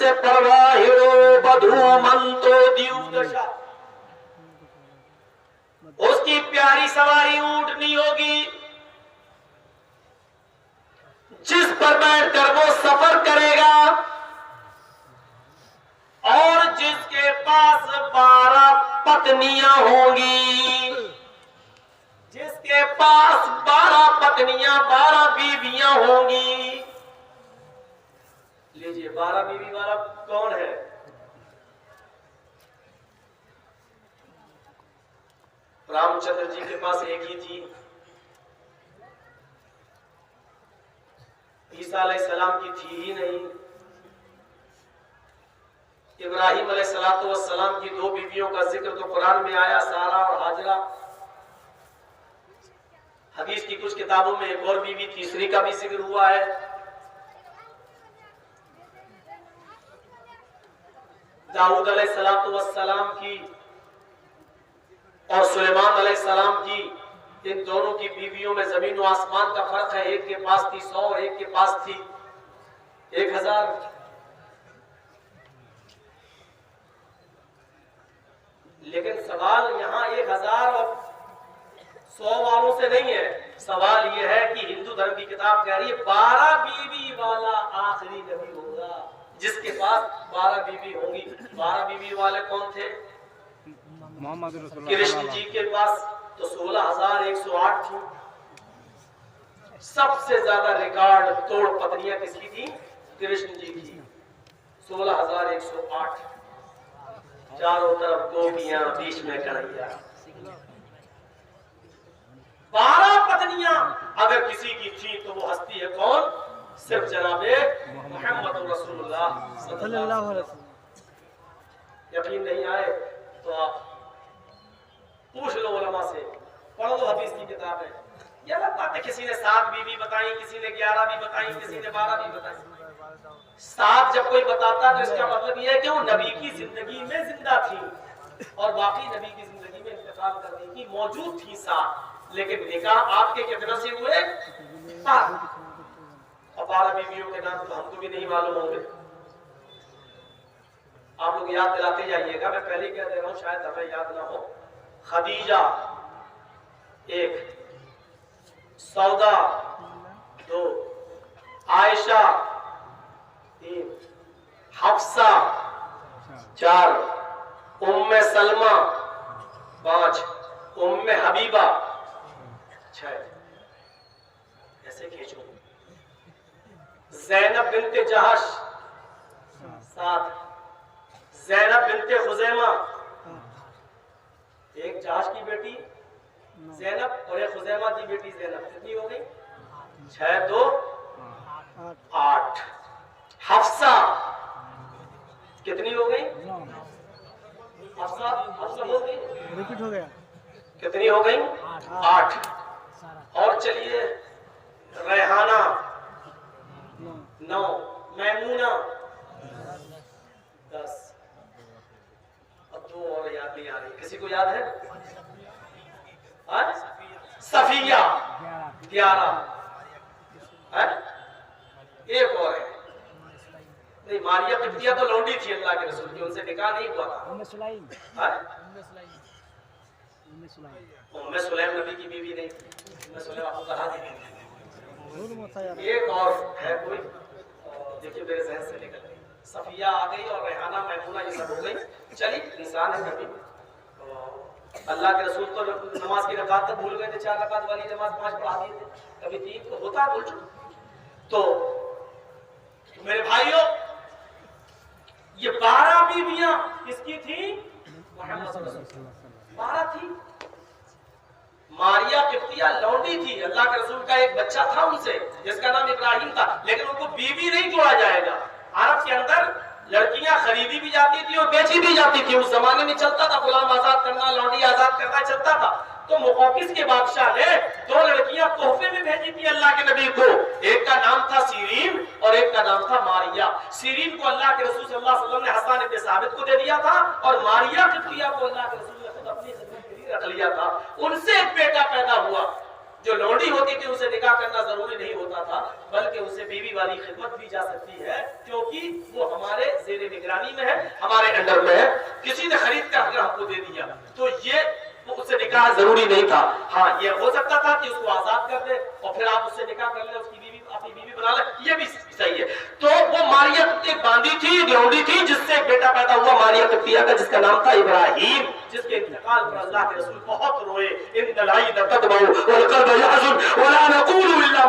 سے پرواہرو بدھومنتو دیودشا، اس کی پیاری سواری اونٹنی ہوگی جس پر بیٹھ کر وہ سفر کرے گا، اور جس کے پاس 12 پتنیاں ہوں گی، جس کے پاس 12 پتنیاں 12 بیویاں ہوں گی۔ لیجئے 12 بیوی والا کون ہے؟ رام چندر جی کے پاس ایک ہی تھی، عیسیٰ علیہ السلام کی تھی ہی نہیں، ابراہیم علیہ السلام کی 2 بیویوں کا ذکر تو قرآن میں آیا، سارا اور ہاجرہ۔ حدیث کی کچھ کتابوں میں ایک اور بیوی تیسری کا بھی ذکر ہوا ہے۔ داؤد علیہ السلام کی اور سلیمان علیہ السلام کی، ان دونوں کی بیویوں میں زمین و آسمان کا فرق ہے، ایک کے پاس تھی 100 اور ایک کے پاس تھی 1000۔ لیکن سوال یہاں 1000 اور 100 والوں سے نہیں ہے، سوال یہ ہے کہ ہندو دھرم کی کتاب کہہ رہی ہے 12 بیوی والا آخری نبی ہوگا، جس کے پاس 12 بیوی ہوں گی۔ 12 بیوی والے کون تھے؟ محمد رسول کرشن جی کے پاس تو 16,108 تھی۔ سب سے زیادہ ریکارڈ توڑ پتنیاں کس کی تھی؟ کرشن جی کی، 16,108۔ چاروں طرف گوپیاں، بیچ میں کڑھیا۔ 12 پتنیاں اگر کسی کی تھی تو وہ ہستی ہے کون؟ صرف جناب محمد رسول اللہ صلی اللہ علیہ وسلم۔ یقین نہیں آئے تو آپ پوچھ لو علماء سے، پڑھ لو حدیث کی کتاب ہے۔ یہ الگ بات ہے کسی نے 7 بیوی بتائیں، کسی نے 11 بھی بتائیں، کسی نے 12 بھی بتائیں۔ 7 جب کوئی بتاتا تو اس کا مطلب یہ ہے کہ وہ نبی کی زندگی میں زندہ تھی اور باقی نبی کی زندگی میں انتقال کرنے کی موجود تھی 7، لیکن نکاح آپ کے کتنا سے ہوئے؟ 7۔ اور 12 بیویوں کے نام تو ہم کو بھی نہیں معلوم ہوں گے، آپ لوگ یاد دلاتے جائیے گا، میں پہلے ہی کہہ دے رہا ہوں شاید ہمیں یاد نہ ہو۔ خدیجہ 1، سودا 2، عائشہ 3، حفصہ 4، ام سلمہ 5، ام حبیبہ 6۔ ایسے کھینچو۔ زینب بنت جہش 7، زینب بنت خزیمہ، ایک جہش کی بیٹی زینب اور ایک خزیمہ کی بیٹی زینب، کتنی ہو گئی؟ 6 2 8۔ حفصہ کتنی ہو گئی؟ حفصہ ہو گئی، ریپیٹ ہو گیا، کتنی ہو گئی؟ 8۔ اور چلیے ریحانہ 9، میمونہ 10۔ اب 2 اور یاد نہیں آ رہی، کسی کو یاد ہے؟ صفیہ 11۔ ایک اور ہے، نہیں ماریہ قبطیہ تو لونڈی تھی اللہ کے رسول کی، ان سے نکاح نہیں ہوا تھا۔ ام سلیم نبی کی بیوی نہیں تھی، ام سلیم آپ کو کہا دیں۔ ایک اور ہے کوئی، دیکھیے میرے ذہن سے نکل گئی، صفیہ آ گئی اور ریحانہ میمونہ یہ سب ہو گئی۔ چلیے انسان ہے کبھی، اللہ کے رسول تو نماز کی رکعت تک بھول گئے تھے، 4 رکعت والی نماز 5 پڑھا دیے تھے، کبھی 3 تو ہوتا ہے بھول۔ تو میرے بھائیوں یہ 12 بیویاں کس کی تھی؟ محمد صلی اللہ علیہ وسلم 12 تھی۔ ماریہ قبطیہ لونڈی تھی، اللہ کے رسول کا ایک بچہ تھا ان سے جس کا نام ابراہیم تھا، لیکن ان کو بیوی نہیں جوڑا جائے گا۔ عرب کے اندر لڑکیاں خریدی بھی جاتی تھی اور بیچی بھی جاتی تھی، اس زمانے میں چلتا تھا، غلام آزاد کرنا، لونڈی آزاد کرنا چلتا تھا۔ تو مقوقس کے بادشاہ نے 2 لڑکیاں تحفے میں بھیجی تھی اللہ کے نبی کو، ایک کا نام تھا سیرین اور ایک کا نام تھا ماریہ۔ سیرین کو اللہ کے رسول صلی اللہ علیہ وسلم نے حسان ابن ثابت کو دے دیا تھا، اور ماریہ قبطیہ کو اللہ کے رسول نے خود اپنی خدمت کے لیے رکھ لیا تھا۔ ان سے ایک بیٹا پیدا ہوا، جو لونڈی ہوتی تھی اسے نکاح کرنا ضروری نہیں ہوتا تھا، بلکہ اسے بیوی والی خدمت بھی جا سکتی ہے، کیونکہ وہ ہمارے زیر نگرانی میں ہے، ہمارے انڈر میں ہے۔ کسی نے خرید کر اگر ہم کو دے دیا تو یہ اس سے نکاح ضروری نہیں تھا۔ ہاں یہ ہو سکتا تھا کہ اس کو آزاد کر دے اور پھر آپ اس سے نکاح کر لیں، اس کی بیوی اپنی بیوی بنا لیں، یہ بھی صحیح ہے۔ تو وہ ماریہ ایک باندھی تھی، لونڈی تھی، جس سے ایک بیٹا پیدا ہوا ماریہ قبطیہ کا، جس کا نام تھا ابراہیم، جس کے انتقال پر اللہ کے رسول بہت روئے۔ ان دلائل تتبع والقلب يحزن ولا نقول الا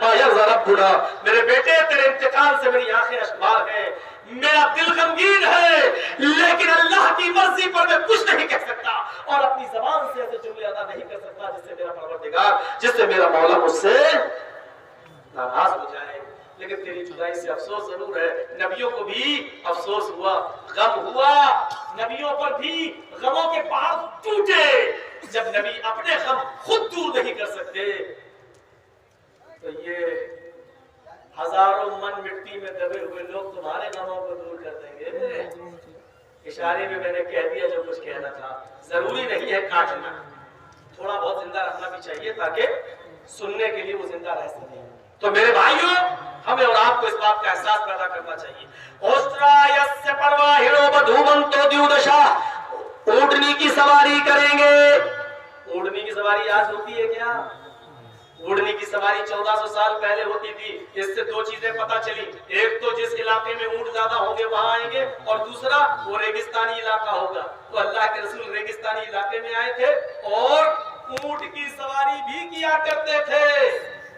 ما يرضى ربنا۔ میرے بیٹے تیرے انتقال سے میری آنکھیں اشکبار ہیں، میرا دل غمگین ہے، لیکن اللہ کی مرضی پر میں کچھ نہیں کہہ سکتا اور اپنی زبان سے ایسے جملے ادا نہیں کر سکتا جس سے میرا پروردگار، جس سے میرا مولا مجھ سے ناراض ہو جائے۔ لیکن تیری جدائی سے افسوس ضرور ہے، نبیوں کو بھی افسوس ہوا، غم ہوا، نبیوں پر بھی غموں کے پہاڑ ٹوٹے۔ جب نبی اپنے غم خود دور نہیں کر سکتے تو یہ ہزاروں من مٹی میں دبے ہوئے لوگ تمہارے غموں کو دور کر دیں گے۔ اشارے میں نے کہہ دیا جو کچھ کہنا تھا، ضروری نہیں ہے کاٹنا، تھوڑا بہت زندہ رکھنا بھی چاہیے تاکہ سننے کے لیے وہ زندہ رہ سکے۔ تو میرے بھائیوں، ہمیں اور آپ کو اس بات کا احساس پیدا کرنا چاہیے۔ اوسٹرایس سے پرواہڑو بدھومنتو دیودشا، اونٹنی کی سواری کریں گے۔ اونٹنی کی سواری آج ہوتی ہے کیا؟ اونٹنی کی سواری 1400 سال پہلے ہوتی تھی۔ اس سے دو چیزیں پتہ چلی، ایک تو جس علاقے میں اونٹ زیادہ ہوں گے وہاں آئیں گے، اور دوسرا وہ ریگستانی علاقہ ہوگا۔ تو اللہ کے رسول ریگستانی علاقے میں آئے تھے اور اونٹ کی سواری بھی کیا کرتے تھے،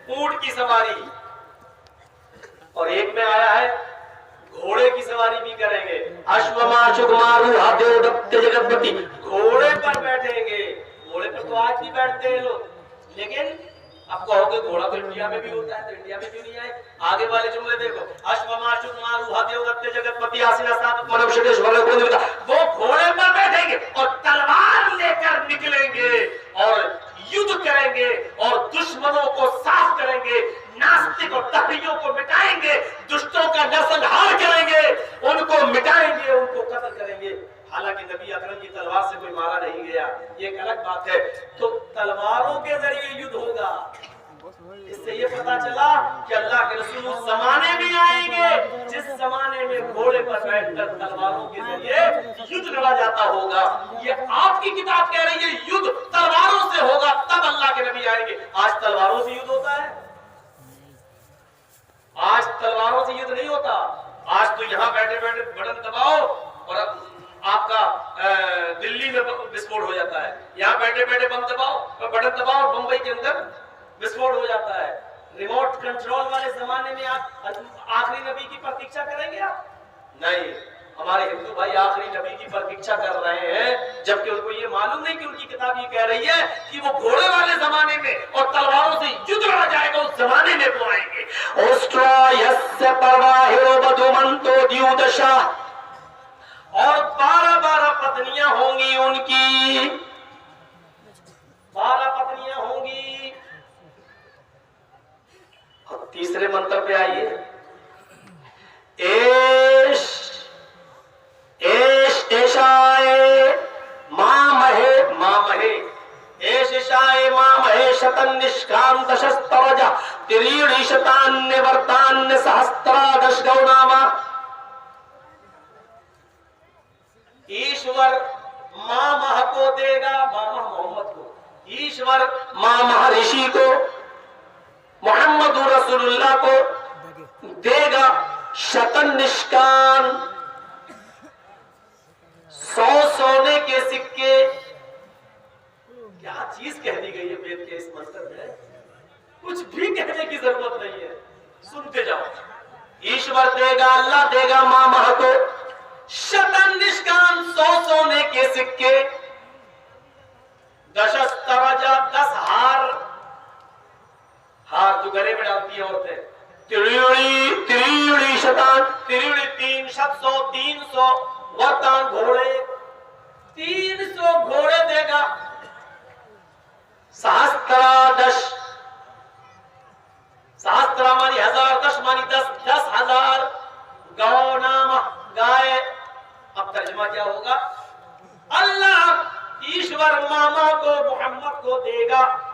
اونٹ کی سواری۔ اور ایک میں آیا ہے گھوڑے کی سواری بھی کریں گے، گھوڑے پر بیٹھیں گے۔ گھوڑے پر تو آج بھی بیٹھتے ہیں لوگ، لیکن اب کہو کہ گھوڑا تو انڈیا میں بھی ہوتا ہے، تو انڈیا میں کیوں نہیں آئے؟ آگے والے جملے دیکھو، وہ گھوڑے پر بیٹھیں گے اور تلوار لے کر نکلیں گے اور یدھ کریں گے اور دشمنوں کو صاف کریں گے، ناستک اور تحریوں کو مٹائیں گے، دشتوں کا نسل ہار کریں گے، ان کو مٹائیں گے، ان کو قتل کریں گے۔ حالانکہ نبی اکرم کی تلوار سے کوئی مارا نہیں گیا، یہ ایک الگ بات ہے۔ تو تلواروں کے ذریعے یدھ ہوگا۔ اس سے یہ پتا چلا کہ اللہ کے رسول اس زمانے میں آئیں گے جس زمانے میں گھوڑے پر بیٹھ کر تلواروں کے ذریعے یدھ لڑا جاتا ہوگا۔ یہ آپ کی کتاب کہہ رہی ہے یدھ تلواروں سے ہوگا، تب اللہ کے نبی آئیں گے۔ آج تلواروں سے یدھ ہوتا ہے؟ آج تلواروں سے یدھ نہیں ہوتا، آج تو یہاں بیٹھے بیٹھے بٹن دباؤ اور آپ کا دلی میں وسفوٹ ہو جاتا ہے، یہاں بیٹھے بیٹھے بم دباؤ بٹن دباؤ اور بمبئی کے اندر وسفوٹ ہو جاتا ہے۔ ریموٹ کنٹرول والے زمانے میں آپ آخری نبی کی پرتیکشا کریں گے؟ آپ نہیں، ہمارے ہندو بھائی آخری نبی کی پرتیکشا کر رہے ہیں، جبکہ ان کو یہ معلوم نہیں کہ ان کی کتاب یہ کہہ رہی ہے کہ وہ گھوڑے والے زمانے میں اور تلواروں سے یدھ لڑا جائے گا، اس زمانے میں وہ آئیں گے۔ اور 12 پتنیاں ہوں گی ان کی، 12 پتنیاں ہوں گی۔ اور تیسرے منتر پہ آئیے، ایش ایشائے ماں مہے ایش ایشائے ماں مہے شتن نشکانت شسترجہ تریڑی شتان نورتان سہسترادش گوناما۔ ایشور ماں مہ کو دے گا، ماں محمد کو، ایشور ماں مہرشی کو، محمد رسول اللہ کو دے گا شتن نشکان، 100 سونے کے سکے۔ کیا چیز کہہ دی گئی ہے وید کے اس منتر میں، کچھ بھی کہنے کی ضرورت نہیں ہے، سنتے جاؤ۔ ایشور دے گا، اللہ دے گا ماں مہ کو شتن نشکان، 100 سونے کے سکے، دشسترجا 10 ہار، ہار جو گلے میں ڈالتی ہیں عورتیں، تریڑی شتان، تریڑی 3 شت 100 300 ورتان گھوڑے، 300 گھوڑے دے گا، سہسترادش، سہسترا مانی 1000، دش مانی 10، 10,000 گونام گائے۔ اب ترجمہ کیا ہوگا؟ اللہ ایشور ماما کو محمد کو دے گا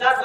10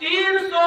300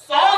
100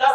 10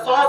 100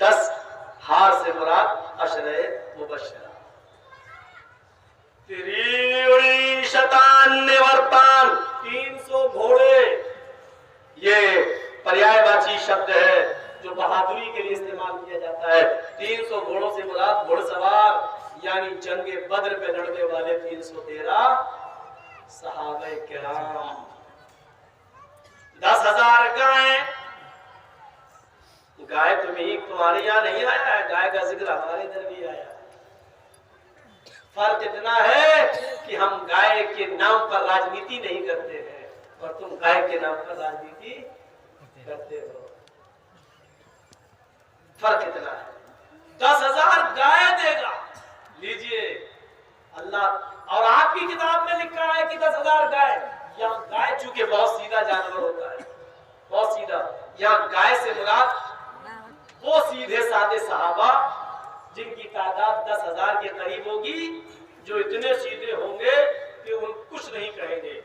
10 ہار سے مراد عشرے مبشرہ. تریوڑی شتان ورتان 300 گھوڑے، یہ پریائے واچی شبد ہے جو بہادری کے لیے استعمال کیا جاتا ہے. 300 گھوڑوں سے مراد گھڑ سوار یعنی جنگ بدر پہ لڑنے والے 313 صحابہ کرام. 10,000 گائیں. گائے تمہارے یہاں نہیں آیا ہے، گائے کا ذکر ہمارے ادھر بھی آیا ہے. فرق اتنا ہے کہ ہم گائے کے نام پر راجنیتی نہیں کرتے ہیں اور تم گائے کے نام پر راجنیتی کرتے ہو. فرق اتنا ہے. 10,000 گائے دے گا. لیجئے اللہ اور آپ کی کتاب میں لکھا ہے کہ 10,000 گائے. یہاں گائے چونکہ بہت سیدھا جانور ہوتا ہے، بہت سیدھا. یہاں گائے سے مراد وہ سیدھے سادے صحابہ جن کی تعداد 10,000 کے قریب ہوگی، جو اتنے سیدھے ہوں گے کہ ان کچھ نہیں کہیں گے.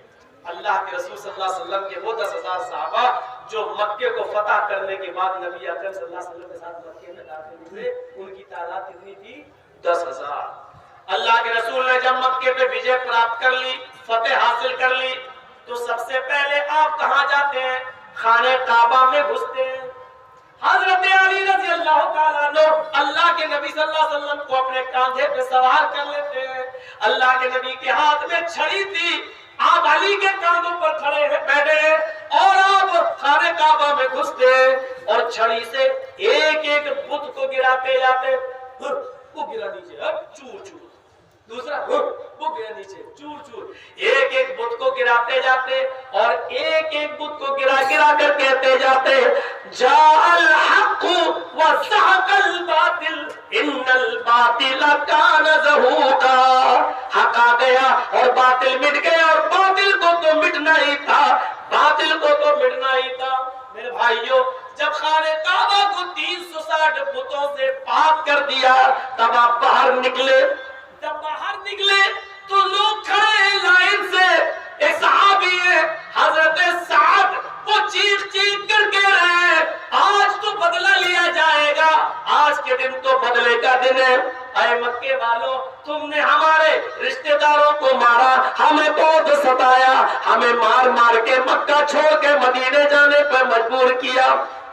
اللہ کے رسول صلی اللہ علیہ وسلم کے وہ 10,000 صحابہ جو مکے کو فتح کرنے کے بعد نبی اکرم صلی اللہ علیہ وسلم کے ساتھ مکے میں داخل ہوئے، ان کی تعداد کتنی تھی؟ 10,000. اللہ کے رسول نے جب مکے پہ وجے پراپت کر لی، فتح حاصل کر لی، تو سب سے پہلے آپ کہاں جاتے ہیں؟ خانہ کعبہ میں گھستے ہیں. حضرت علی رضی اللہ تعالیٰ عنہ اللہ کے نبی صلی اللہ علیہ وسلم کو اپنے کاندھے پہ سوار کر لیتے ہیں. اللہ کے نبی کے ہاتھ میں چھڑی تھی، آپ علی کے کاندھوں پر کھڑے بیٹھے ہیں اور آپ خانہ کعبہ میں گھستے ہیں اور چھڑی سے ایک ایک بت کو گراتے جاتے. وہ گرا نیچے، چور چور. دوسرا وہ گرا نیچے، چور چور. ایک ایک بت کو گراتے جاتے اور ایک ایک بت کو گرا گرا کر کہتے جاتے جاء الحق وزهق الباطل ان الباطل كان زهوقا. حق آ گیا اور باطل مٹ گیا اور باطل کو تو مٹنا ہی تھا، باطل کو تو مٹنا ہی تھا. میرے بھائیوں، جب خانہ کعبہ کو 360 بتوں سے پاک کر دیا تب آپ باہر نکلے. جب باہر نکلے تو لوگ کھڑے ہیں لائن سے. ایک صحابی ہے حضرت سعد، وہ چیخ چیخ کر کہہ رہے ہیں آج تو بدلہ لیا جائے گا، آج کے دن تو بدلے کا دن ہے. اے مکے والوں، تم نے ہمارے رشتہ داروں کو مارا، ہمیں بہت ستایا، ہمیں مار مار کے مکہ چھوڑ کے مدینے جانے پر مجبور کیا.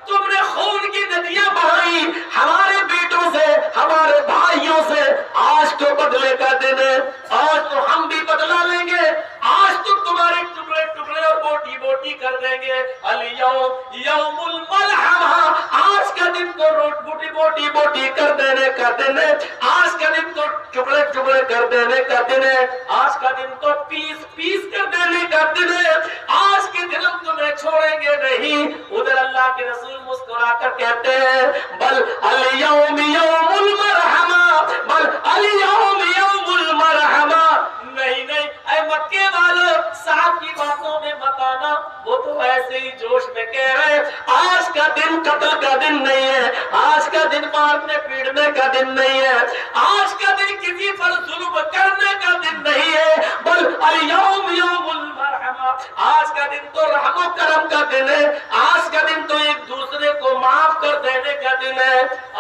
تم نے خون کی ندیاں بہائی ہمارے بیٹوں سے، ہمارے بھائیوں سے. آج تو بدلے کا دن ہے، آج تو ہم بھی بدلہ لیں گے، آج تو تمہارے ٹکڑے ٹکڑے اور بوٹی بوٹی کر دیں گے. الیوم یوم الملحمہ، آج کا دن تو بوٹی بوٹی بوٹی کر دینے کا دن ہے، آج کا دن تو ٹکڑے ٹکڑے کر دینے کا دن ہے، آج کا دن تو پیس پیس کر دینے کا دن ہے. آج کے دن ہم تمہیں چھوڑیں گے نہیں. ادھر اللہ کے رسول مسکرا کر کہتے ہیں بل الیوم یوم المرحمہ، بل الیوم یوم المرحمہ. نہیں نہیں اے مکے والوں، سعد کی باتوں میں مت آنا، وہ تو ایسے ہی جوش میں کہہ رہے ہیں. آج کا دن قتل کا دن نہیں ہے، آج کا دن مارنے پیٹنے کا دن نہیں ہے، آج کا دن کسی پر ظلم کرنے کا دن نہیں ہے. بل الیوم یوم المرحمہ، آج کا دن تو رحم و کرم کا دن ہے، آج کا دن تو ایک دوسرے کو معاف کر دینے کا دن ہے.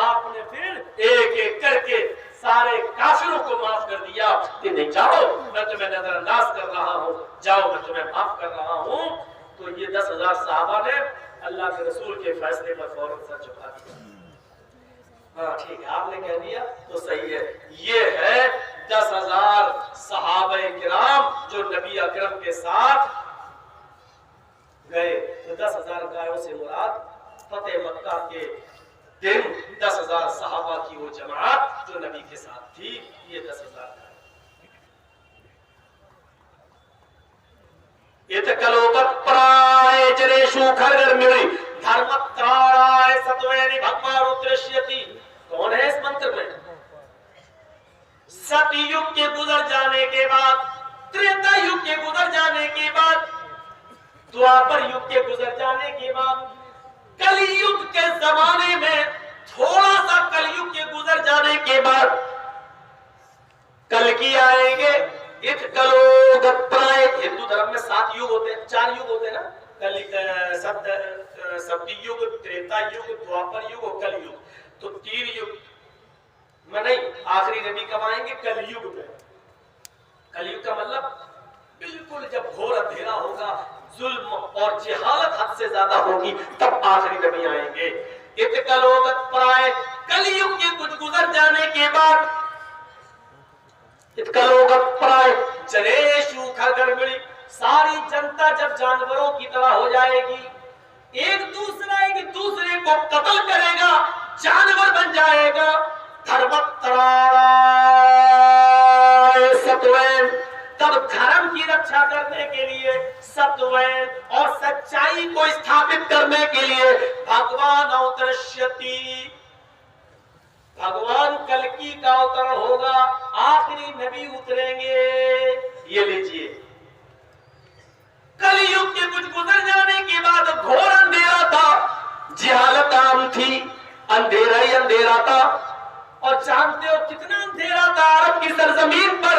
آپ نے پھر ایک ایک کر کے سارے کافروں کو معاف کر دیا کہ نہیں جاؤ میں تمہیں نظر انداز کر رہا ہوں، جاؤ میں تمہیں معاف کر رہا ہوں. تو یہ 10,000 صحابہ نے اللہ کے رسول کے فیصلے پر فوراً سر جھکا دیا. ہاں ٹھیک ہے، آپ نے کہہ دیا تو صحیح ہے. یہ ہے 10,000 صحابہ کرام جو نبی اکرم کے ساتھ گئے. تو 10,000 گایوں سے مراد فتح مکہ کے دن 10,000 صحابہ کی وہ جماعت جو نبی کے ساتھ تھی، یہ 10,000 گائے. اتکلوپرائے جریشو کھرگر ملی دھرمتارائے ستوینی بھگوارو ترشیتی. کون ہے اس منتر میں؟ ستی یگ کے گزر جانے کے بعد، تریتا یگ کے گزر جانے کے بعد، دوابر یگ کے گزر جانے کے بعد، کلی یگ کے زمانے میں تھوڑا سا کلی یگ کے گزر جانے کے بعد کل کی آئیں گے. ہندو دھرم میں 7 یگ ہوتے ہیں، 4 یگ ہوتے ہیں نا، ستی یگ، تریتا یگ، دوابر یگ اور کل یگ. تو 3 یگ میں نہیں، آخری نبی کب آئیں گے؟ کلیگ میں۔ کلیگ کا مطلب بالکل جب گھور اندھیرا ہوگا، ظلم اور جہالت حد سے زیادہ ہوگی، تب آخری نبی آئیں گے۔ اتکلوگت پرائے، کلیگ کے کچھ گزر جانے کے بعد اتکلوگت پرائے جریشو کھگڑ، ساری جنتا جب جانوروں کی طرح ہو جائے گی، ایک دوسرے کو قتل کرے گا، جانور بن جائے گا۔ تب دھرم کی رکشا کرنے کے لیے، ستوین اور سچائی کو استھاپت کرنے کے لیے بھگوان اوترشیتی، بھگوان کلکی کا اوترن ہوگا، آخری نبی اتریں گے۔ یہ لیجئے، کلیگ کے کچھ گزر جانے کے بعد گھور اندھیرا تھا، جہالت عام تھی، اندھیرا ہی اندھیرا تھا۔ اور جانتے ہو کتنا اندھیرا تھا عرب کی سرزمین پر؟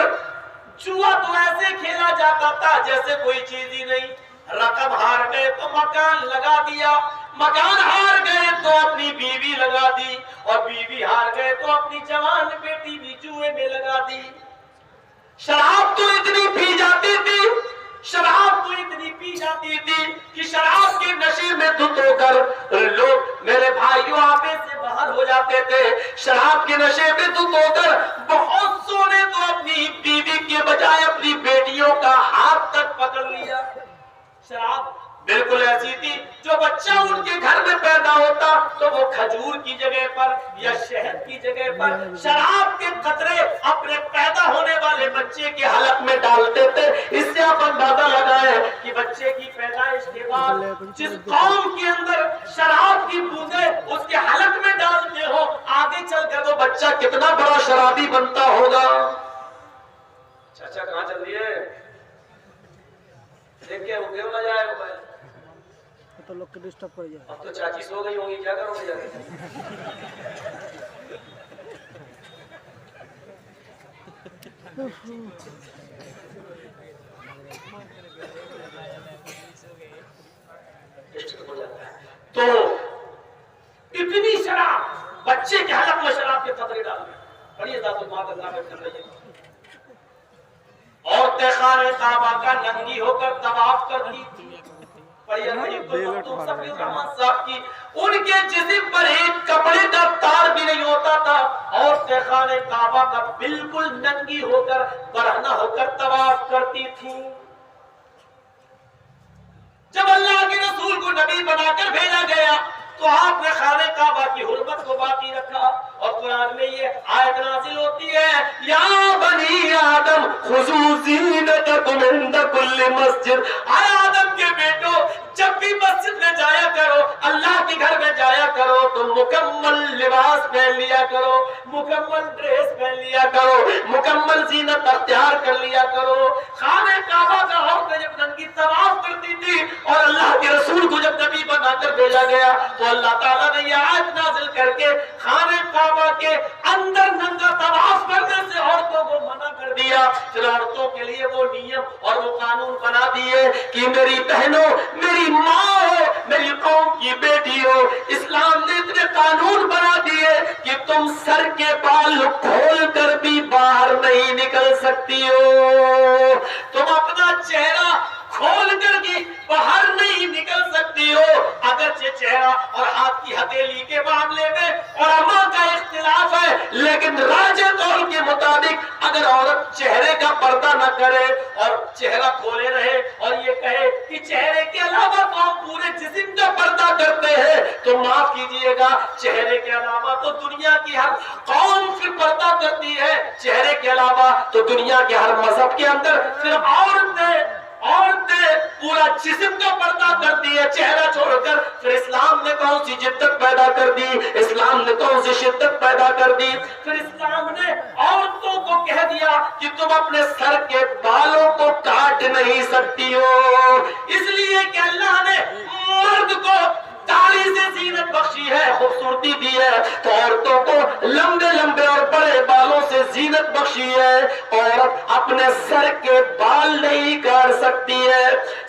جوا تو ایسے کھیلا جاتا تھا جیسے کوئی چیز ہی نہیں۔ رقم ہار گئے تو مکان لگا دیا، مکان ہار گئے تو اپنی بیوی لگا دی، اور بیوی ہار گئے تو اپنی جوان بیٹی بھی جوئے میں لگا دی۔ شراب تو اتنی پی جاتی تھی، شراب تو اتنی پی جاتی تھی کہ شراب کے نشے میں دھت ہو کر لوگ میرے بھائیوں آپے سے باہر ہو جاتے تھے۔ شراب کے نشے میں دھت ہو کر بہت سو نے تو اپنی بیوی کے بجائے اپنی بیٹیوں کا ہاتھ تک پکڑ لیا۔ شراب بالکل ایسی تھی، جو بچہ ان کے گھر میں پیدا ہوتا تو وہ کھجور کی جگہ پر یا شہد کی جگہ پر شراب کے قطرے اپنے پیدا ہونے والے بچے کے حلق میں ڈالتے تھے۔ اس سے آپ اندازہ لگائیں کہ بچے کی پیدائش کے بعد جس قوم کے اندر شراب کی بوندیں اس کے حلق میں ڈالتے ہو، آگے چل کر وہ بچہ کتنا بڑا شرابی بنتا ہوگا۔ چاچا کہاں چل رہی ہے؟ دیکھ کے وہ نہ جائے موبائل، تو لوگ کے ڈسٹرب کر جائے۔ اب تو چاچی سو گئی ہوں گی، کیا کرو گے جا کے؟ تو اتنی شراب، بچے کے حلق میں شراب کے قطرے ڈال دیں۔ پڑھیے ذات المعاد اللہ میں کر رہی ہے۔ عورتیں خانہ کعبہ کا ننگی ہو کر طواف کرتی تھی۔ صاحب کی ان کے جسم پر ایک کپڑے کا تار بھی نہیں ہوتا تھا، عورتیں خانہ کعبہ کا بالکل ننگی ہو کر برہنہ ہو کر طواف کرتی تھی۔ جب اللہ کے رسول کو نبی بنا کر بھیجا گیا تو آپ نے خانہ کعبہ کی حرمت کو باقی رکھا، اور قرآن میں یہ آیت نازل ہوتی ہے، یا بنی آدم خذوا زینتکم عند کل مسجد، اے آدم کے بیٹو جب بھی مسجد میں جایا کرو، اللہ کے گھر میں جایا کرو تو مکمل لباس پہن لیا کرو، مکمل ڈریس پہن لیا کرو، مکمل زینت اختیار کر لیا کرو۔ خانہ کعبہ کا عورتیں جب ننگی طواف کرتی تھی اور اللہ کے رسول کو جب نبی بنا کر بھیجا گیا تو اللہ تعالیٰ نے یہ آیت نازل کر کے خانہ کعبہ کے اندر ننگا طواف کرنے سے عورتوں کو منع کر دیا۔ پھر عورتوں کے لیے وہ نیم اور وہ قانون بنا دیے کہ میری بہنوں، میری ماں ہو، میری قوم کی بیٹی ہو، اسلام نے اتنے قانون بنا دیے کہ تم سر کے بال کھول کر بھی باہر نہیں نکل سکتی ہو، تم اپنا چہرہ کھول کر بھی باہر نہیں نکل سکتی ہو۔ اگرچہ چہرہ اور ہاتھ کی ہتھیلی کے معاملے میں علماء کا اختلاف ہے، لیکن راجح قول کے مطابق اگر عورت چہرے کا پردہ نہ کرے اور چہرہ کھولے رہے اور یہ کہے کہ چہرے کے علاوہ تو ہم پورے جسم کا پردہ کرتے ہیں، تو معاف کیجئے گا، چہرے کے علاوہ تو دنیا کی ہر قوم پھر پردہ کرتی ہے، چہرے کے علاوہ تو دنیا کے ہر مذہب کے اندر صرف عورتیں پورا جسم کا پردہ کرتی ہے، چہرہ چھوڑ کر۔ پھر اسلام نے کون سی جدت پیدا کر دی، اسلام نے کون سی شدت پیدا کر دی؟ پھر اسلام نے عورتوں کو کہہ دیا کہ تم اپنے سر کے بالوں کو کاٹ نہیں سکتی ہو، اس لیے کہ اللہ نے مرد کو داڑھی سے زینت بخشی ہے، خوبصورتی دی ہے، تو عورتوں کو لمبے لمبے اور بڑے بالوں سے زینت بخشی ہے۔ عورت اپنے سر کے بال نہیں کاٹ سکتی ہے۔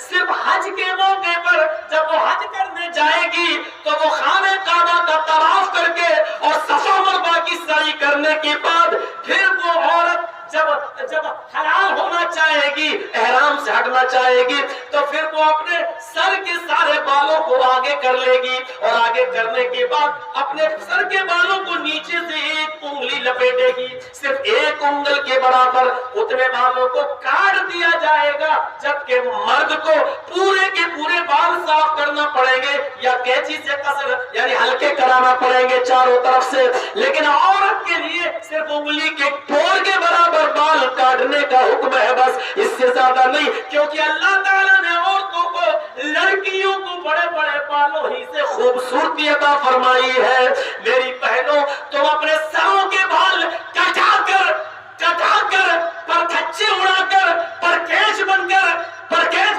صرف حج کے موقع پر جب وہ حج کرنے جائے گی تو وہ خانہ کعبہ کا طواف کر کے اور صفا مروہ کی سعی کرنے کرنے کے بعد پھر وہ عورت جب حلال ہونا چاہے گی، احرام سے ہٹنا چاہے گی، تو پھر وہ اپنے سر کے سارے بالوں کو آگے کر لے گی، اور آگے کرنے کے بعد اپنے سر کے بالوں کو نیچے سے ایک انگلی لپیٹے گی، صرف ایک انگل کے برابر اتنے بالوں کو کاٹ دیا جائے گا، جبکہ مرد کو پورے کے پورے بال صاف کرنا پڑیں گے یا کینچی سے قصر یعنی ہلکے کرانا پڑیں گے چاروں طرف سے، لیکن عورت کے لیے صرف انگلی کے ٹھوڑ کے برابر بال کاٹنے کا حکم ہے، بس اس سے زیادہ نہیں، کیونکہ اللہ تعالیٰ نے عورتوں کو، لڑکیوں کو بڑے بڑے بالوں ہی سے خوبصورتی عطا فرمائی ہے۔ میری بہنوں، تم اپنے سروں کے بال کٹا کر پرکھچے اڑا کر پرکیش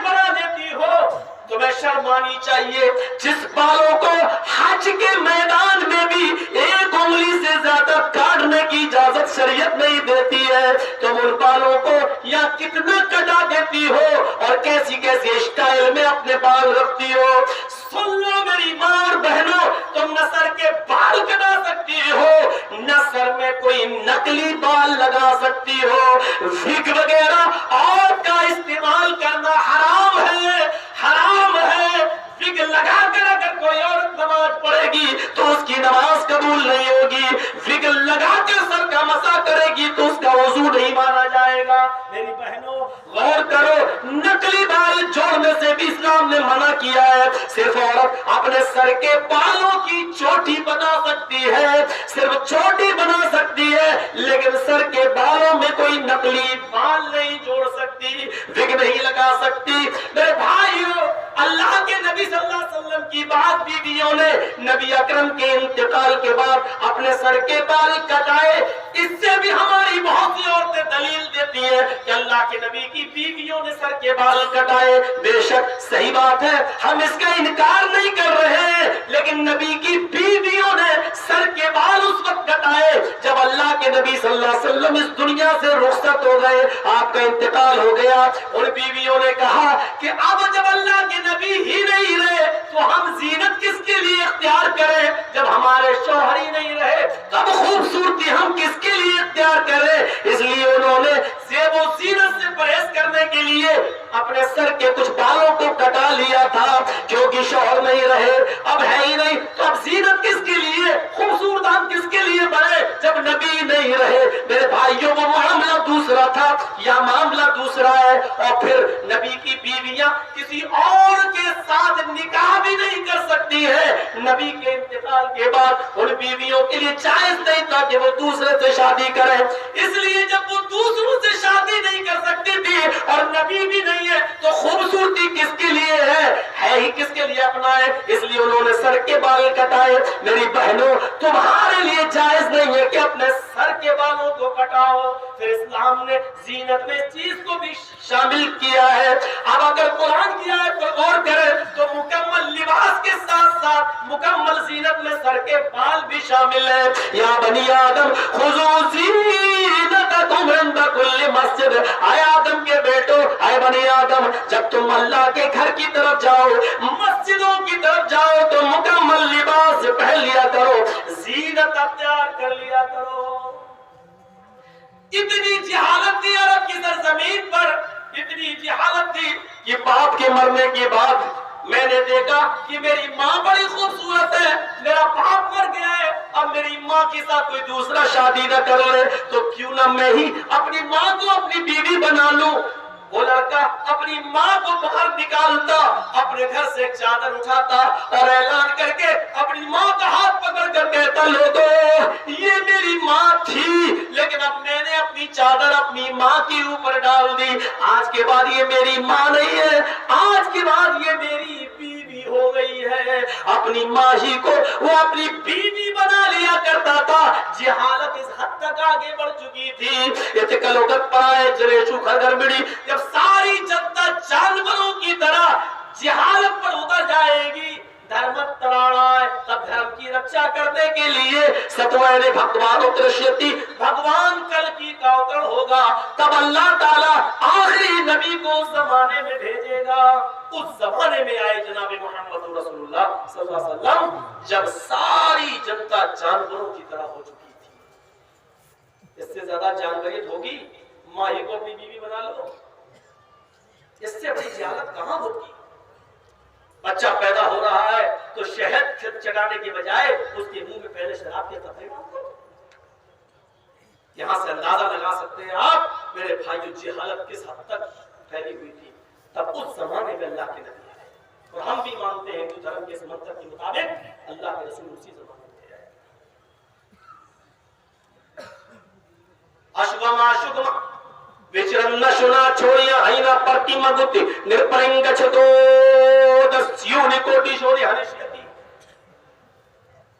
بنا دیتی ہو، تمہیں شرم آنی چاہیے۔ جس بالوں کو حج کے میدان میں بھی ایک انگلی سے زیادہ کاٹنے کی اجازت شریعت نہیں دیتی ہے، تم ان بالوں کو یا کتنا کٹا دیتی ہو اور کیسی کیسی اسٹائل میں اپنے بال رکھتی ہو۔ سن لو میری ماں اور بہنوں، تم نہ سر کے بال کٹا سکتی ہو، نہ سر میں کوئی نقلی بال لگا سکتی ہو، وگ وغیرہ اور کا استعمال کرنا حرام ہے، حرام ہے۔ وگ لگا کر اگر کوئی عورت نماز پڑھے گی تو اس کی نماز قبول نہیں ہوگی، وگ لگا کر سر کا مسح کرے گی تو اس کا وضو نہیں مانا جائے گا۔ میری بہنوں غور کرو، نقلی بال جوڑنے سے بھی اسلام نے منع کیا ہے۔ صرف عورت اپنے سر کے بالوں کی چوٹی بنا سکتی ہے، صرف چوٹی بنا سکتی ہے، لیکن سر کے بالوں میں کوئی نقلی بال نہیں جوڑ سکتی، وگ نہیں لگا سکتی۔ میرے بھائیو، اللہ کے نبی صلی اللہ علیہ وسلم کی بات بیویوں نے نبی اکرم کے انتقال کے بعد اپنے سر کے بال کٹائے، اس سے بھی ہماری بہت سی عورتیں دلیل دیتی ہیں کہ اللہ کے نبی کی بیویوں نے سر کے بال کٹائے۔ بے شک صحیح بات ہے، ہم اس کا انکار نہیں کر رہے ہیں، لیکن نبی کی بیویوں نے سر کے بال اس وقت کٹائے جب اللہ کے نبی صلی اللہ علیہ وسلم اس دنیا سے رخصت ہو گئے، آپ کا انتقال ہو گیا۔ ان بیویوں نے کہا کہ اب جب اللہ کے نبی ہی نہیں رہے تو ہم زینت کس کے لیے اختیار کریں؟ جب ہمارے شوہر ہی نہیں رہے تب خوبصورتی ہم کس کے لیے اختیار کریں؟ اس لیے انہوں نے زیب و زینت سے پرہیز کرنے کے لیے اپنے سر کے کچھ بالوں کو کٹا لیا تھا، کیونکہ شوہر نہیں رہے، اب ہے ہی نہیں تو اب زینت کس کے لیے، خوبصورت ہم کس کے لیے بنے جب نبی نہیں رہے؟ میرے بھائیوں، وہ معاملہ دوسرا تھا یا معاملہ دوسرا ہے۔ اور پھر نبی کی بیویاں کسی اور کے ساتھ نکاح بھی نہیں کر سکتی ہے۔ نبی کے انتقال کے بعد ان بیویوں کے لیے جائز نہیں تھا کہ وہ دوسرے سے شادی کریں، اس لیے جب وہ دوسروں سے شادی نہیں کر سکتی تھی اور نبی بھی نہیں ہے تو خوبصورتی کس کے لیے ہے ہی کس کے لیے اپنائے؟ اس لیے انہوں نے سر کے بال کٹائے۔ میری بہنوں، تمہارے لیے جائز نہیں ہے کہ اپنے سر کے بالوں کو کٹاؤ۔ پھر اسلام نے زینت میں اس چیز کو بھی شامل کیا ہے۔ اب اگر قرآن کی آیت پر غور کریں تو مکمل لباس کے ساتھ ساتھ مکمل زینت میں سر کے بال بھی شامل ہے۔ یا بنی آدم خذوا زینتکم عند کل مسجد، اے آدم کے بیٹو، اے بنی آدم، جب تم اللہ کے گھر کی طرف جاؤ، مسجدوں کی طرف جاؤ تو مکمل لباس پہن لیا کرو، زینت اختیار کر لیا کرو۔ اتنی جہالت تھی عرب کی سرزمین پر، اتنی جہالت تھی کہ باپ کے مرنے کے بعد میں نے دیکھا کہ میری ماں بڑی خوبصورت ہے، میرا باپ مر گیا ہے، اب میری ماں کے ساتھ کوئی دوسرا شادی نہ کر لے تو کیوں نہ میں ہی اپنی ماں کو اپنی بیوی بنا لوں۔ وہ لڑکا اپنی ماں کو باہر نکالتا، اپنے گھر سے ایک چادر اٹھاتا اور اعلان کر کے اپنی ماں کا ہاتھ پکڑ کر کہتا، لوگوں یہ میری ماں تھی لیکن اب میں نے اپنی چادر اپنی ماں کے اوپر ڈال دی، آج کے بعد یہ میری ماں نہیں ہے، آج کے بعد یہ میری بیوی ہو گئی ہے۔ اپنی ماں ہی کو وہ اپنی بیوی بنا لیا کرتا تھا۔ جہالت اس حد تک آگے بڑھ چکی تھی، اتکلوگت پائے جریشو خگر مڑی، جب ساری جنتا جانوروں کی طرح جہالت پر اتر جائے گی، دھرمت تراڑائے، تب دھرم کی رکشا کرنے کے لیے ستوائنے بھگوان اترشیتی، بھگوان کل کی کا اتر ہوگا، تب اللہ تعالیٰ آخری نبی کو اس زمانے میں بھیجے گا۔ اس زمانے میں آئے جناب محمد رسول اللہ صلی اللہ علیہ وسلم، جب ساری جنتا جانوروں کی طرح ہو چکی تھی۔ اس سے زیادہ جانوریت ہوگی ماں ہی کو اپنی بیوی بنا لو، اس سے بڑی جہالت کہاں ہوگی؟ بچہ پیدا ہو رہا ہے تو شہد چٹانے کے بجائے اس کے منہ میں پہلے شراب کے قطرے ڈال دو۔ یہاں سے اندازہ لگا سکتے ہیں آپ میرے بھائیو جہالت کس حد تک پھیلی ہوئی تھی۔ تب اس زمانے میں اللہ کے نبی آئے، اور ہم بھی مانتے ہیں ہندو دھرم کے اس منتر کے مطابق اللہ کے رسول اسی زمانے میں آئے۔ اشوما شگما ವಿಚರನ್ನ ಶುನ ಛೋಡಿಯ ಹೈನ ಪರ್ತಿ ಮಗುತಿ ನಿರ್ಪರಂಗ ಛತೋ ದಸ್ಯೂನಿ ಕೋಟಿ ಶೋರಿ ಹನಿಷ್ಯತಿ।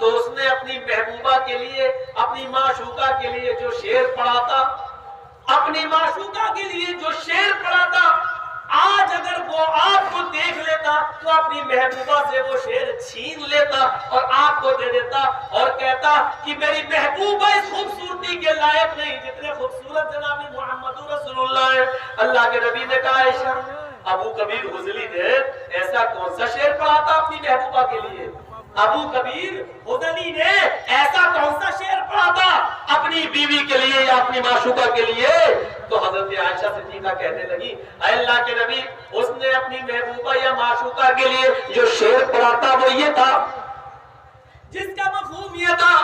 تو اس نے اپنی محبوبہ کے لیے، اپنی معشوقہ کے لیے جو شعر پڑھا تھا، اپنی معشوقہ کے لیے جو شعر پڑھا تھا، آج اگر وہ آپ کو دیکھ لیتا تو اپنی محبوبہ سے وہ شعر چھین لیتا اور آپ کو دے دیتا اور کہتا کہ میری محبوبہ اس خوبصورتی کے لائق نہیں جتنے خوبصورت جناب محمد رسول اللہ ہے۔ اللہ کے نبی نے کہا عائشہ، ابو کبیر حضلی نے ایسا کون سا شعر پڑھا تھا اپنی محبوبہ کے لیے؟ ابو کبیر حضلی نے ایسا کون سا شعر پڑھا تھا اپنی بیوی کے لیے یا اپنی معشوقہ کے لیے؟ تو حضرت عائشہ صدیقہ کہنے لگی، اے اللہ کے نبی، اس نے اپنی محبوبہ یا معشوقہ کے لیے جو شعر پڑھا تھا وہ یہ تھا، جس کا مفہوم یہ تھا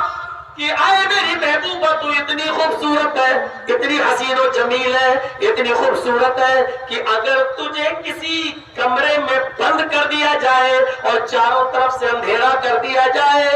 کہ اے میری محبوبہ تو اتنی خوبصورت ہے، اتنی حسین و جمیل ہے، اتنی خوبصورت ہے کہ اگر تجھے کسی کمرے میں بند کر دیا جائے اور چاروں طرف سے اندھیرا کر دیا جائے،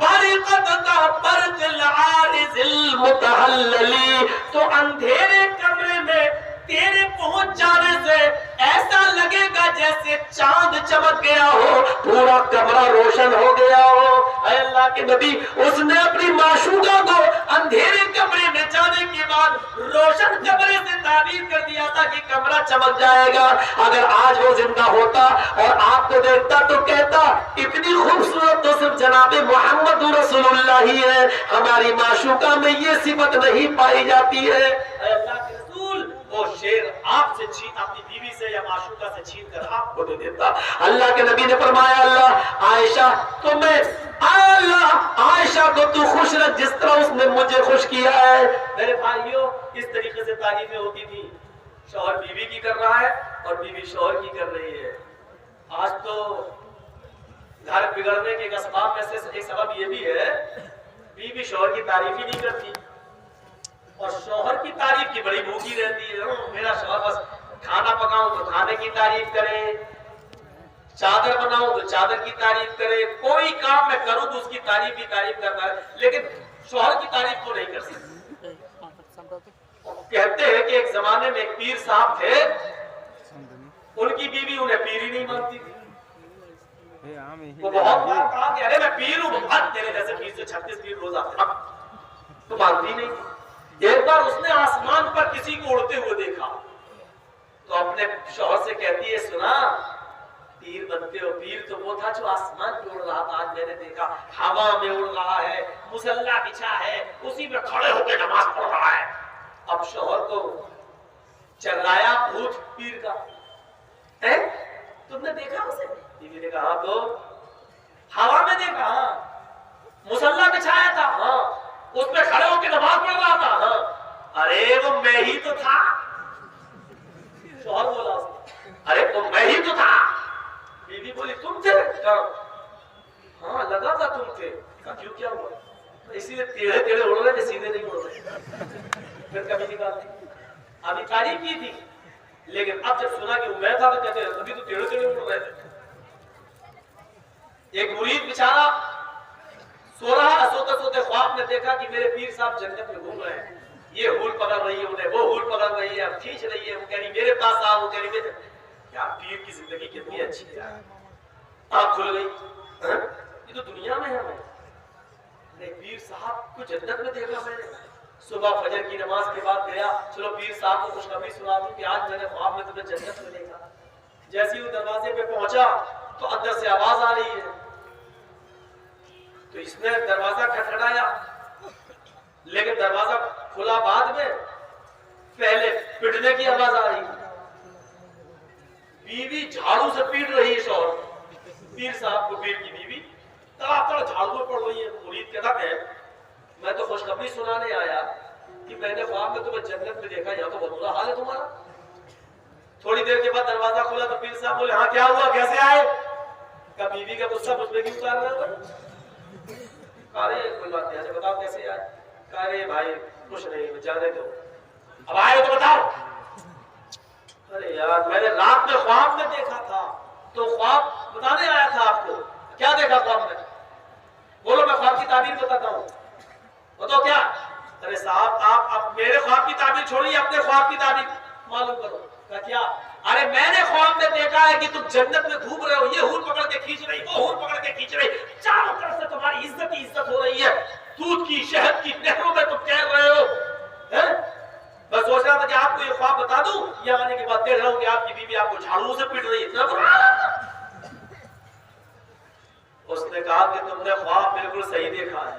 برقت کا برق العارض المتحللی، تو اندھیرے کمرے میں تیرے پہنچ جانے سے ایسا لگے گا جیسے چاند چمک گیا ہو، پورا کمرہ روشن ہو گیا ہو۔ اے اللہ کے نبی، اس نے اپنی معشوقہ کو اندھیرے کمرے میں جانے کے بعد روشن کمرے سے تعبیر کر دیا تھا کہ کمرہ چمک جائے گا۔ اگر آج وہ زندہ ہوتا اور آپ کو دیکھتا تو کہتا اتنی خوبصورت تو صرف جناب محمد رسول اللہ ہی ہے، ہماری معشوقہ میں یہ صفت نہیں پائی جاتی ہے۔ اے اللہ کے رسول، وہ شعر آپ سے چھین، اپنی بیوی سے یا معشوقہ سے چھین کر آپ کو دے دیتا۔ اللہ کے نبی نے فرمایا، اللہ عائشہ تو میں، اللہ عائشہ کو تو خوش رکھ جس طرح اس نے مجھے خوش کیا ہے۔ میرے بھائیوں، اس طریقے سے تعریفیں ہوتی تھی، شوہر بیوی کی کر رہا ہے اور بیوی شوہر کی کر رہی ہے۔ آج تو گھر بگڑنے کے اسباب میں سے ایک سبب یہ بھی ہے، بیوی شوہر کی تعریف ہی نہیں کرتی اور شوہر کی تعریف کی بڑی بھوکی رہتی ہے۔ میرا شوہر بس کھانا پکاؤں تو کھانے کی تعریف کرے، چادر بناؤں تو چادر کی تعریف کرے، کوئی کام میں کروں تو اس کی تعریف ہی تعریف کرتا ہے، لیکن شوہر کی تعریف کو نہیں کر سکتا۔ کہتے ہیں کہ ایک زمانے میں ایک پیر صاحب تھے، ان کی بیوی انہیں پیر ہی نہیں مانتی تھی۔ وہ بہت بار کہا کہ ارے میں پیر ہوں، بہت تیرے جیسے پیر سے 36 پیر روز آتے ہیں، تو مانتی نہیں۔ ایک بار اس نے آسمان پر کسی کو اڑتے ہوئے دیکھا تو اپنے شوہر سے کہتی ہے، سنا پیر بنتے ہو؟ پیر تو وہ تھا جو آسمان پہ اڑ رہا تھا، آج میں نے دیکھا ہوا میں اڑ رہا ہے، مصلی بچھا ہے، اسی میں کھڑے ہو کے نماز پڑھ رہا ہے۔ اب شوہر کو چلایا بھوت پیر کا، تم نے دیکھا اسے؟ بیوی نے کہا تو ہوا میں دیکھا، ہاں، مصلی بچھایا تھا، ہاں، اس میں کھڑے ہو کے نماز پڑھ رہا تھا، ہاں۔ ارے وہ میں ہی تو تھا۔ شوہر بولا اس نے، ارے وہ میں ہی تو تھا۔ بیوی بولی تم تھے؟ ہاں لگا تھا تم تھے۔ کہا کیوں، کیا ہوا؟ اسی لیے ٹیڑھے ٹیڑھے اڑ رہے تھے، سیدھے نہیں اڑ رہے۔ پھر کبھی نکالتے، ابھی تعریف کی تھی، لیکن اب جب سنا کہ وہ میں تھا تو کہتے ہیں ابھی تو ٹیڑھے ٹیڑھے اڑ رہے تھے۔ ایک مرید بیچارہ سو رہا، سوتے سوتے خواب میں دیکھا کہ میرے پیر صاحب جنت میں گھوم رہے ہیں، یہ حور پکڑ رہی ہے انہیں، وہ حور پکڑ رہی ہے، کھینچ رہی ہے، وہ کہہ رہی میرے پاس آ، وہ کہہ رہی میرے، کیا پیر کی زندگی کتنی اچھی ہے۔ آنکھ کھل گئی، یہ تو دنیا میں ہے، میں پیر صاحب کو جنت میں دیکھا میں نے۔ صبح فجر کی نماز کے بعد گیا، چلو پیر صاحب کو خوشخبری سنا دوں کہ آج میں نے خواب میں تمہیں جنت میں دیکھا۔ جیسے ہی وہ دروازے پہ پہنچا تو اندر سے آواز آ رہی ہے، تو اس نے دروازہ کھٹکھٹایا، لیکن دروازہ کھلا بعد میں، پہلے پٹنے کی آواز آ رہی۔ بیوی جھاڑو سے پیٹ رہی ہے شوہر، پیر صاحب کو، پیر کی بیوی تڑا جھاڑو پڑ رہی ہے۔ مرید کہتا ہے میں تو خوشخبری سنانے آیا کہ میں نے خواب میں تمہیں جنت میں دیکھا، یہاں تو بہت برا حال ہے تمہارا۔ تھوڑی دیر کے بعد دروازہ کھولا تو پیر صاحب بولے ہاں کیا ہوا، کیسے آئے؟ کہا بیوی کا غصہ مجھ پہ کیوں اتار رہا ہے؟ ارے کوئی بات نہیں، اچھا بتاؤ کیسے آئے؟ کہا ارے بھائی کچھ نہیں، جانے دو، اب آئے تو بتاؤ۔ ارے یار میں نے رات میں خواب میں دیکھا تھا، تو خواب بتانے آیا تھا آپ کو۔ کیا دیکھا خواب میں؟ بولو میں خواب کی تعبیر بتاتا ہوں، بتاؤ کیا؟ ارے صاحب آپ اب میرے خواب کی تعبیر چھوڑیے، اپنے خواب کی تعبیر معلوم کرو۔ کہا کیا؟ ارے میں نے خواب میں دیکھا ہے کہ تم جنت میں گھوم رہے ہو، یہ حور پکڑ کے کھینچ رہی، وہ حور پکڑ کے کھینچ رہی، چاروں طرف سے تمہاری عزت کی عزت ہو رہی ہے، دودھ کی شہد کی نہروں میں تم تیر رہے ہو. میں سوچ رہا تھا کہ آپ کو یہ خواب بتا دوں، یہ آنے کے بعد دیکھ رہا ہوں کہ آپ کی بیوی آپ کو جھاڑو سے پیٹ رہی ہے. اتنا برا. اس نے کہا کہ تم نے خواب بالکل صحیح دیکھا ہے.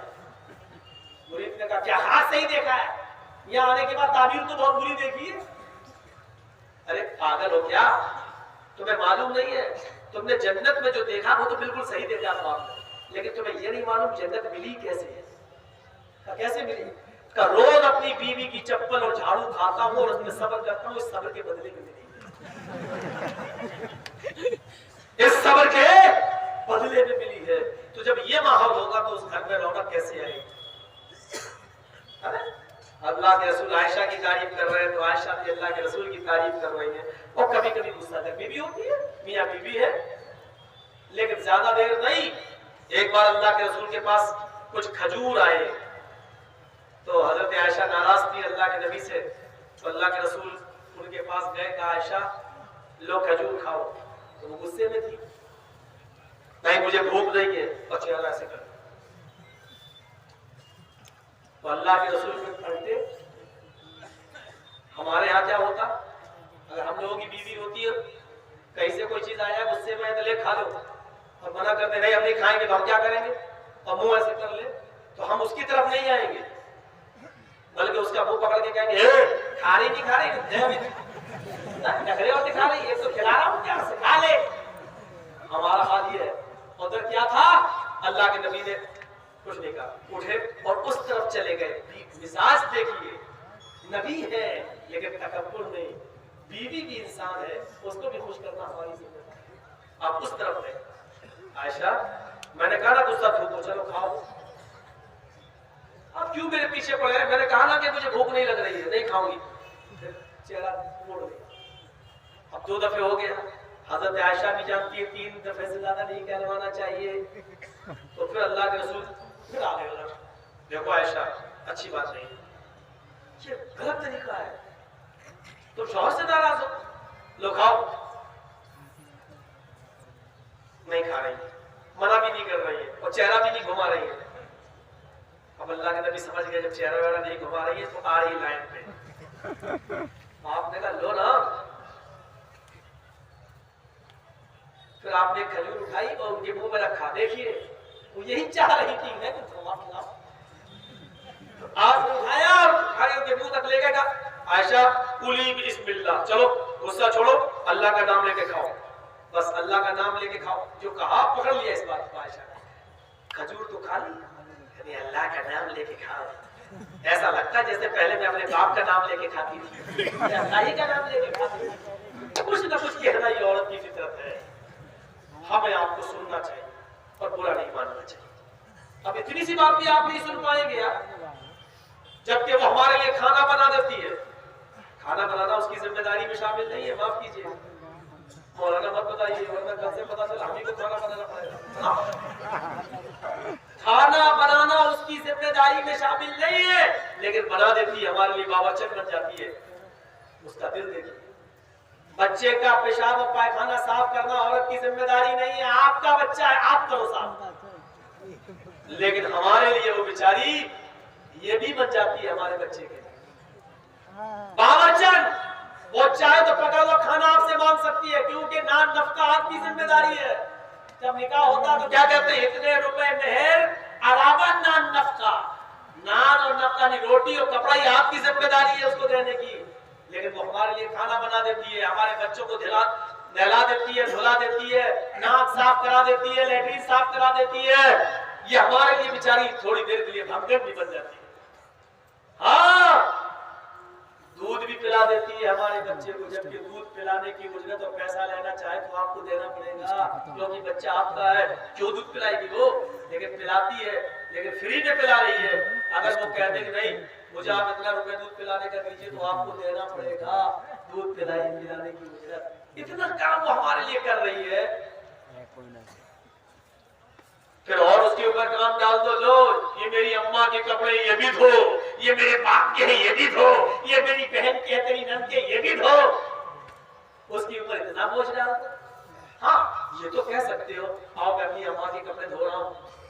مرید نے کہا کیا ہاں صحیح دیکھا ہے؟ یہ آنے کے بعد تعبیر تو بہت بری دیکھی ہے. ارے پاگل ہو کیا؟ تمہیں معلوم نہیں ہے تم نے جنت میں جو دیکھا وہ تو بالکل صحیح دیکھا خواب میں، لیکن تمہیں یہ نہیں معلوم جنت ملی کیسے ہے. کیسے ملی؟ کہ روز اپنی بیوی کی چپل اور جھاڑو کھاتا ہوں اور اس میں صبر کرتا ہوں، اس صبر کے بدلے میں ملی. اس صبر کے بدلے میں ملی ہے. تو جب یہ ماحول ہوگا تو اس گھر میں رونق کیسے آئے گی؟ اللہ کے رسول عائشہ کی تعریف کر رہے ہیں تو عائشہ بھی اللہ کے رسول کی تعریف کر رہی ہیں. اور کبھی کبھی غصہ کرتی بھی ہوتی ہے، میاں بیوی ہے، لیکن زیادہ دیر نہیں. ایک بار اللہ کے رسول کے پاس کچھ کھجور آئے تو حضرت عائشہ ناراض تھی اللہ کے نبی سے. تو اللہ کے رسول ان کے پاس گئے، کہا عائشہ لو کھجور کھاؤ. تو وہ غصے میں تھی، نہیں مجھے بھوک نہیں ہے، اور چہرہ ایسے کر. تو اللہ کے رسول میں پڑھتے. ہمارے ہاں کیا ہوتا اگر ہم لوگوں کی بیوی ہوتی ہے کہیں سے کوئی چیز آیا غصے میں تو لے کھا لو، اور منع کرتے نہیں ہم نہیں کھائیں گے تو ہم کیا کریں گے، اور منہ ایسے کر لے تو ہم اس کی طرف نہیں آئیں گے، بلکہ اس کا منہ پکڑ کے کہیں گے کھا رہی نہیں کھا رہی نخرے اور دکھا رہی ایک تو کھلا رہا ہوں کیا کھا لے. ہمارا حال یہ ہے. ادھر کیا تھا اللہ کے نبی نے کچھ نہیں کہا، اٹھے اور اس طرف چلے گئے. مزاج دیکھیے، نبی ہے لیکن تکبر نہیں. بیوی بھی انسان ہے، اس کو بھی خوش کرنا ہماری ذمہ داری. آپ اس طرف گئے. عائشہ میں نے کہا نا غصہ تھوکو، چلو کھاؤ. آپ کیوں میرے پیچھے پڑے ہیں؟ میں نے کہا نا کہ مجھے بھوک نہیں لگ رہی ہے، نہیں کھاؤں گی. چہرہ موڑ گیا. اب 2 دفعے ہو گیا. حضرت عائشہ بھی جانتی ہے 3 دفعے سے زیادہ نہیں کہلوانا چاہیے. تو پھر اللہ کے رسول پھر آگے بڑھا. دیکھو عائشہ اچھی بات نہیں، یہ غلط طریقہ ہے. تو شوہر سے ناراض ہو، لو کھاؤ. نہیں کھا رہی، منع بھی نہیں کر رہی ہے اور چہرہ بھی نہیں گھما رہی ہے. اب اللہ کے نبی سمجھ گئے جب چہرہ وغیرہ نہیں گھما رہی ہے تو آ رہی لائن پہ. آپ نے کہا لو نا. پھر آپ نے کھجور اٹھائی اور ان کے منہ میں رکھا. دیکھیے وہ یہی چاہ رہی تھی میں تو تھوڑا کھلاؤ. آپ نے اٹھایا اور کھانے ان کے منہ تک لے گئے. کہا عائشہ کلی بسم اللہ، چلو غصہ چھوڑو، اللہ کا نام لے کے کھاؤ. بس اللہ کا نام لے کے کھاؤ. جو کہا پکڑ لیا اس بات کو عائشہ نے. کھجور تو کھا لی، یعنی اللہ کا نام لے کے کھاؤ. ایسا لگتا ہے جیسے پہلے میں اپنے باپ کا نام لے کے کھاتی تھی، اللہ ہی کا نام لے کے کھاتی تھی. کچھ نہ کچھ کہنا یہ عورت کی فطرت ہے. ہمیں آپ کو سننا چاہیے اور برا نہیں ماننا چاہیے. اب اتنی سی بات بھی آپ نہیں سن پائیں گے یار، جبکہ وہ ہمارے لیے کھانا بنا دیتی ہے. کھانا بنانا اس کی ذمہ داری میں شامل نہیں ہے، معاف کیجیے. مولانا مت بتائیے ورنہ کل سے پتا چلا ہم ہی کو کھانا بنانا پڑے گا. کھانا بنانا اس کی ذمہ داری میں شامل نہیں ہے، لیکن بنا دیتی ہے، ہمارے لیے باورچی بن جاتی ہے. اس کا دل دیکھیے. بچے کا پیشاب اور پائخانہ صاف کرنا عورت کی ذمہ داری نہیں ہے، آپ کا بچہ ہے، آپ کرو صاف. لیکن ہمارے لیے وہ بیچاری یہ بھی بن جاتی ہے ہمارے بچے کے باورچن. وہ چاہے تو پکڑ لو کھانا آپ سے مانگ سکتی ہے، کیونکہ نان نفقہ آپ کی ذمہ داری ہے. جب نکاح ہوتا تو کیا کہتے ہیں اتنے روپے مہر علاوہ نان نفقہ. نان اور نفقہ نہیں، روٹی اور کپڑا ہی آپ کی ذمہ داری ہے اس کو دینے کی. لیکن وہ ہمارے لیے کھانا بنا دیتی ہے، ہمارے بچوں کو نہلا دیتی ہے، دھلا دیتی ہے، ناک صاف کرا دیتی ہے، لیٹرین صاف کرا دیتی ہے. یہ ہمارے لیے بیچاری تھوڑی دیر کے لیے بھمگن بھی بن جاتی ہے. ہاں دودھ بھی پلا دیتی ہے ہمارے بچے کو، جبکہ دودھ پلانے کی اجرت اور پیسہ لینا چاہے تو آپ کو دینا پڑے گا، کیونکہ بچہ آپ کا ہے. کیوں دودھ پلائے گی وہ؟ لیکن پلاتی ہے، لیکن فری میں پلا رہی ہے. اگر وہ کہتے کہ نہیں مجھے آپ اتنا روپے دودھ پلانے کا دیجیے تو آپ کو دینا پڑے گا دودھ پلانے کی اجرت. اتنا کام وہ ہمارے لیے کر رہی ہے. پھر اور اس کے اوپر کام ڈال دو، لو یہ میری اماں کے کپڑے یہ بھی دھو، یہ میرے باپ کے ہیں یہ بھی دھو، یہ میری بہن کے تیری نند کے یہ بھی دھو. اس کے اوپر اتنا بوجھ ڈال دو. ہاں یہ تو کہہ سکتے ہو آؤ میں اپنی اماں کے کپڑے دھو رہا ہوں،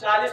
40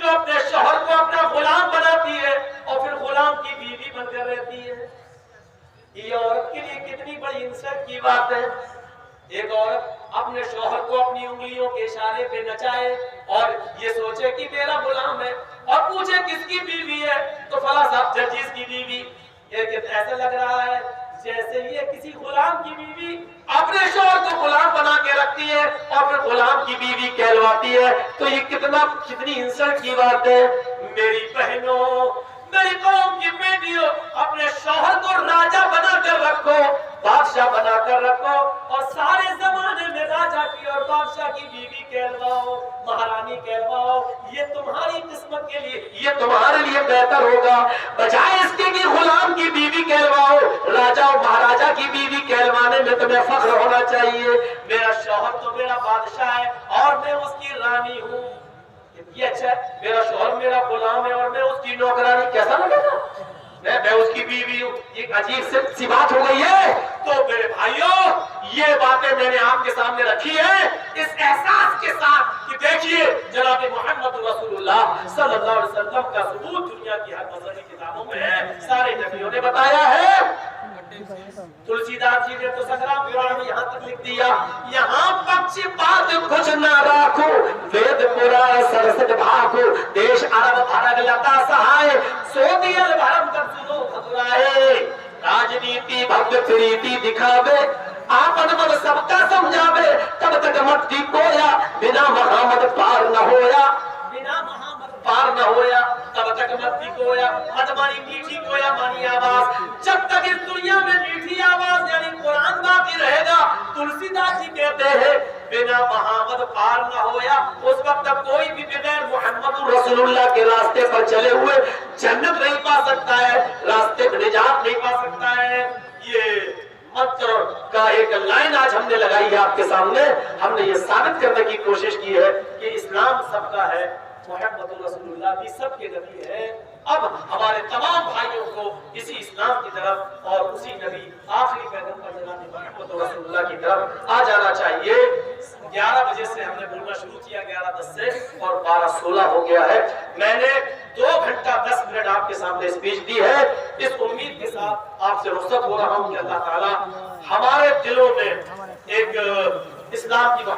جو اپنے شوہر کو اپنا غلام بناتی ہے اور پھر غلام کی بیوی بن کر رہتی ہے، یہ عورت کے لیے کتنی بڑی انسلٹ کی بات ہے۔ ایک عورت اپنے شوہر کو اپنی انگلیوں کے اشارے پہ نچائے اور یہ سوچے کہ میرا غلام ہے، اور پوچھے کس کی بیوی ہے تو فلاں صاحب ججیز کی بیوی۔ ایسا لگ رہا ہے جیسے یہ کسی غلام کی بیوی اپنے شوہر کو غلام بنا کے رکھتی ہے اور پھر غلام کی بیوی کہلواتی ہے، تو یہ کتنی انسلٹ کی بات ہے۔ میری بہنوں، میری قوم کی بیٹیوں، اپنے شوہر کو راجا بنا کر رکھو، بادشاہ بنا کر رکھو، اور سارے زمانے میں راجا کی اور بادشاہ کی بیوی کہلواؤ، مہارانی کہلواؤ۔ یہ تمہاری قسمت کے لیے، یہ تمہارے لیے بہتر ہوگا، بجائے اس کے کہ غلام کی بیوی کہلواؤ۔ راجا اور مہاراجا کی بیوی کہلوانے میں تمہیں فخر ہونا چاہیے۔ میرا شوہر تو میرا بادشاہ ہے اور میں اس کی رانی ہوں۔ یہ اچھا ہے، میرا شوہر میرا غلام ہے اور میں اس کی نوکرانی، کیسا لگے گا؟ میں اس کی بیوی ہوں، یہ عجیب سی بات ہو گئی ہے۔ تو میرے بھائیوں، یہ باتیں میں نے آپ کے سامنے رکھی ہیں اس احساس کے ساتھ کہ دیکھیے جناب محمد رسول اللہ صلی اللہ علیہ وسلم کا ثبوت دنیا کی ہر مذہبی کتابوں میں ہے، سارے نبیوں نے بتایا ہے۔ تلسی داس جی نے تو سنگرام پرانا میں یہاں تک لکھ دیا، یہاں پکچی بات کچھ نہ راکھو، وید پورا سرسد بھاکو، دیش عرب بھرگ لتا سہائے، سودیل بھرم کر سنو گھبرائے، راجنیتی بھگت پریتی دکھاوے، آپن من سب کا سمجھاوے، تب تک مت دی کویا، بنا محمد پار نہ ہویا، بنا محمد پار نہ ہویا، تب تک مت دی کویا، مت مانی میٹھی کویا مانی آواز، جب تک اس دنیا میں میٹھی آواز یعنی قرآن باقی رہے گا، تلسی داس جی کہتے ہیں بنا محمد پار نہ ہویا، اس وقت تک کوئی بھی بغیر محمد رسول اللہ کے راستے پر چلے ہوئے جنت نہیں پا سکتا ہے، راستے میں نجات نہیں پا سکتا ہے۔ یہ منتر کا ایک لائن آج ہم نے لگائی ہے آپ کے سامنے، ہم نے یہ ثابت کرنے کی کوشش کی ہے کہ اسلام سب کا ہے، محمد رسول اللہ بھی سب کے نبی ہے۔ اب ہمارے تمام بھائیوں کو اسی اسلام کی طرف اور اسی نبی آخری پیغمبر جناب محمد رسول اللہ کی طرف آ جانا چاہیے۔ 11 بجے سے ہم نے بولنا شروع کیا، 11:10 سے، اور 12:16 ہو گیا ہے۔ میں نے 2 گھنٹہ 10 منٹ آپ کے سامنے اسپیچ دی ہے، اس امید کے ساتھ آپ سے رخصت ہو رہا ہوں کہ اللہ تعالیٰ ہمارے دلوں میں ایک اسلام کی